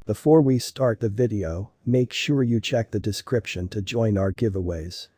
Before we start the video, make sure you check the description to join our giveaways.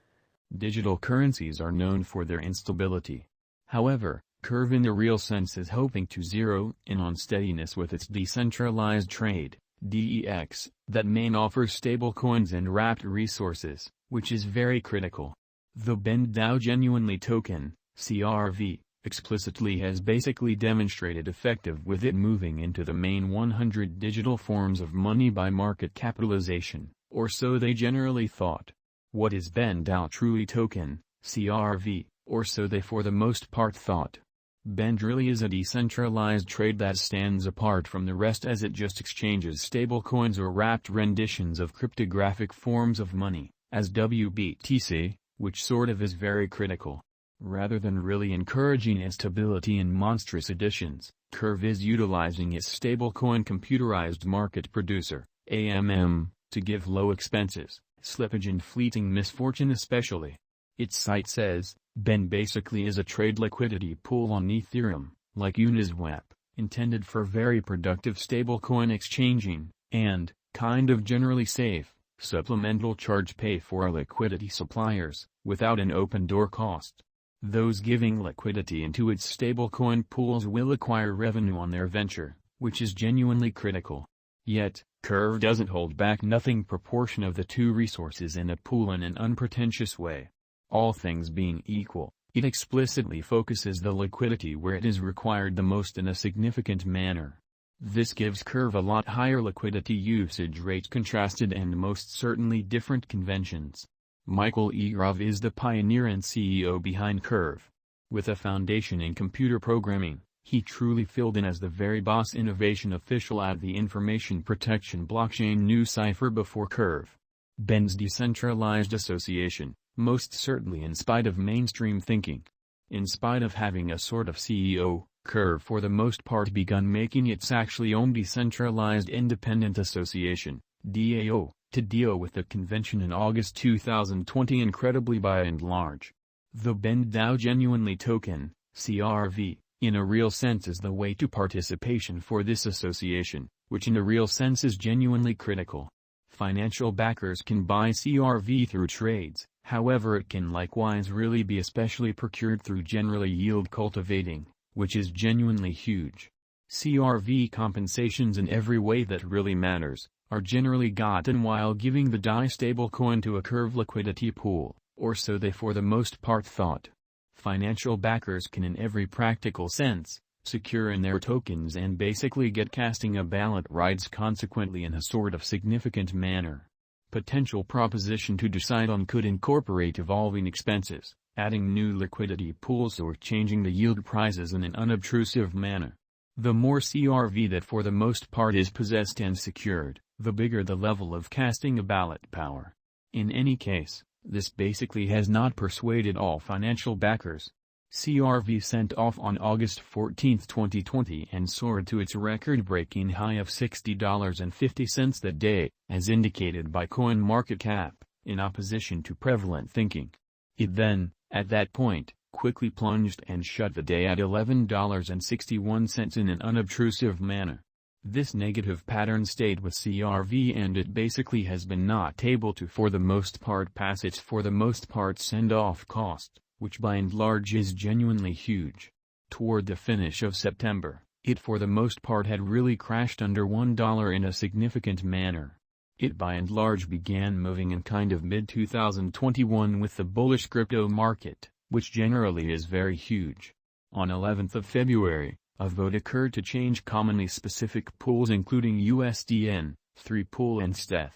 Digital currencies are known for their instability. However, Curve in the real sense is hoping to zero in on steadiness with its decentralized trade, DEX, that main offers stablecoins and wrapped resources, which is very critical. The BNDAO Genuinely token, CRV, explicitly has basically demonstrated effective with it moving into the main 100 digital forms of money by market capitalization, or so they generally thought. What is BNDAO truly token, CRV, or so they for the most part thought. BND really is a decentralized trade that stands apart from the rest as it just exchanges stablecoins or wrapped renditions of cryptographic forms of money, as WBTC, which sort of is very critical. Rather than really encouraging instability in monstrous additions, Curve is utilizing its stablecoin computerized market producer, AMM, to give low expenses, slippage and fleeting misfortune especially. Its site says, BND basically is a trade liquidity pool on Ethereum, like Uniswap, intended for very productive stablecoin exchanging, and, kind of generally safe, supplemental charge pay for liquidity suppliers, without an open door cost. Those giving liquidity into its stablecoin pools will acquire revenue on their venture, which is genuinely critical. Yet, Curve doesn't hold back nothing proportion of the two resources in a pool in an unpretentious way. All things being equal, it explicitly focuses the liquidity where it is required the most in a significant manner. This gives Curve a lot higher liquidity usage rates contrasted and most certainly different conventions. Michael Egrov is the pioneer and CEO behind Curve. With a foundation in computer programming, he truly filled in as the very boss innovation official at the information protection blockchain new cipher before Curve. BND's decentralized association, most certainly in spite of mainstream thinking. In spite of having a sort of CEO, Curve for the most part begun making its actually own decentralized independent association, DAO, to deal with the convention in August 2020 incredibly by and large. The BNDAO Genuinely token, CRV, in a real sense is the way to participation for this association, which in a real sense is genuinely critical. Financial backers can buy CRV through trades, however it can likewise really be especially procured through generally yield cultivating, which is genuinely huge. CRV compensations in every way that really matters, are generally gotten while giving the DAI stablecoin to a Curve liquidity pool, or so they for the most part thought. Financial backers can in every practical sense, secure in their tokens and basically get casting a ballot rights consequently in a sort of significant manner. Potential proposition to decide on could incorporate evolving expenses, adding new liquidity pools or changing the yield prices in an unobtrusive manner. The more CRV that for the most part is possessed and secured, the bigger the level of casting a ballot power. In any case, this basically has not persuaded all financial backers. CRV sent off on August 14, 2020 and soared to its record-breaking high of $60.50 that day, as indicated by CoinMarketCap, in opposition to prevalent thinking. It then, at that point, quickly plunged and shut the day at $11.61 in an unobtrusive manner. This negative pattern stayed with CRV and it basically has been not able to for the most part pass its for the most part send-off cost, which by and large is genuinely huge. Toward the finish of September, it for the most part had really crashed under $1 in a significant manner. It by and large began moving in kind of mid-2021 with the bullish crypto market, which generally is very huge. On 11th of February, a vote occurred to change commonly specific pools including USDN, 3 pool and Steth.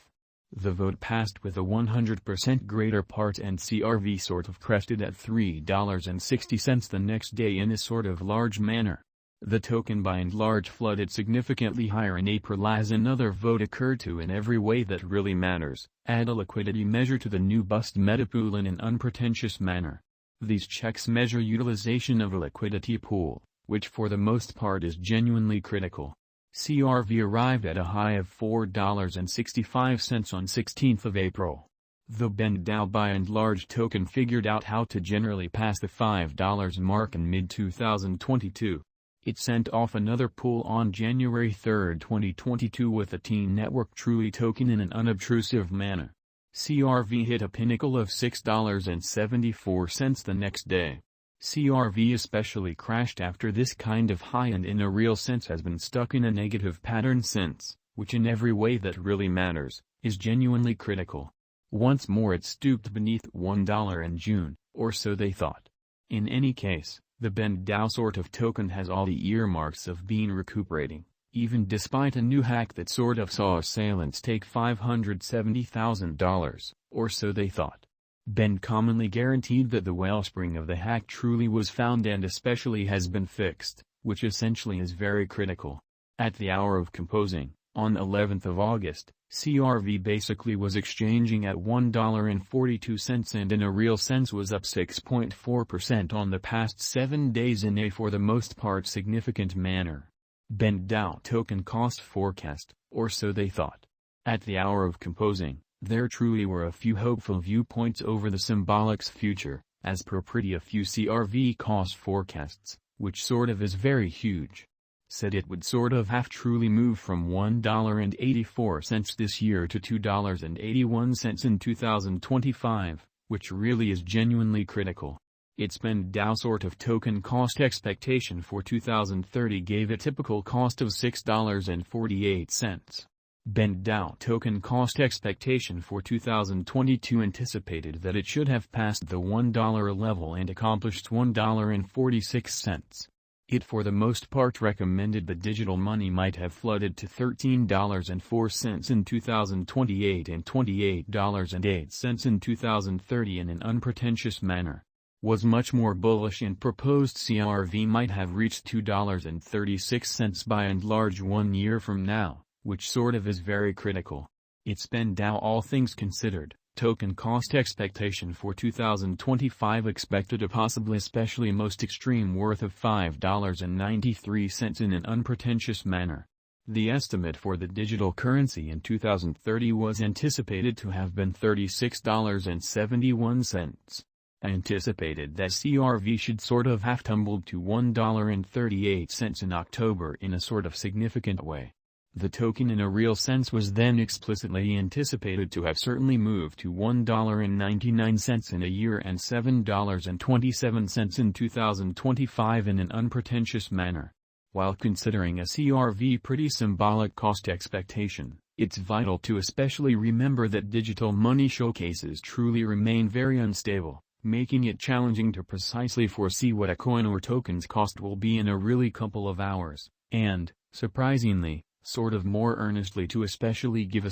The vote passed with a 100% greater part and CRV sort of crested at $3.60 the next day in a sort of large manner. The token by and large flooded significantly higher in April as another vote occurred to in every way that really matters, add a liquidity measure to the new bust metapool in an unpretentious manner. These checks measure utilization of a liquidity pool, which for the most part is genuinely critical. CRV arrived at a high of $4.65 on 16th of April. The BNDAO by and large token figured out how to generally pass the $5 mark in mid-2022. It sent off another pull on January 3, 2022 with a Teen Network Truly token in an unobtrusive manner. CRV hit a pinnacle of $6.74 the next day. CRV especially crashed after this kind of high and in a real sense has been stuck in a negative pattern since, which in every way that really matters, is genuinely critical. Once more it stooped beneath $1 in June, or so they thought. In any case, the bend Dow sort of token has all the earmarks of being recuperating, even despite a new hack that sort of saw assailants take $570,000, or so they thought. Bend commonly guaranteed that the wellspring of the hack truly was found and especially has been fixed, which essentially is very critical. At the hour of composing, on 11th of August, CRV basically was exchanging at $1.42 and in a real sense was up 6.4% on the past 7 days in a for the most part significant manner. Bend Dow token cost forecast, or so they thought. At the hour of composing, there truly were a few hopeful viewpoints over the symbolic's future, as per pretty a few CRV cost forecasts, which sort of is very huge. Said it would sort of have truly moved from $1.84 this year to $2.81 in 2025, which really is genuinely critical. Its Bend Dow sort of token cost expectation for 2030 gave a typical cost of $6.48. Bend Dow token cost expectation for 2022 anticipated that it should have passed the $1 level and accomplished $1.46. It for the most part recommended the digital money might have flooded to $13.04 in 2028 and $28.08 in 2030 in an unpretentious manner. Was much more bullish and proposed CRV might have reached $2.36 by and large 1 year from now, which sort of is very critical. Its Bend Dow all things considered, token cost expectation for 2025 expected a possibly especially most extreme worth of $5.93 in an unpretentious manner. The estimate for the digital currency in 2030 was anticipated to have been $36.71. Anticipated that CRV should sort of have tumbled to $1.38 in October in a sort of significant way. The token in a real sense was then explicitly anticipated to have certainly moved to $1.99 in a year and $7.27 in 2025 in an unpretentious manner. While considering a CRV pretty symbolic cost expectation, it's vital to especially remember that digital money showcases truly remain very unstable, making it challenging to precisely foresee what a coin or token's cost will be in a really couple of hours, and, surprisingly, sort of more earnestly to especially give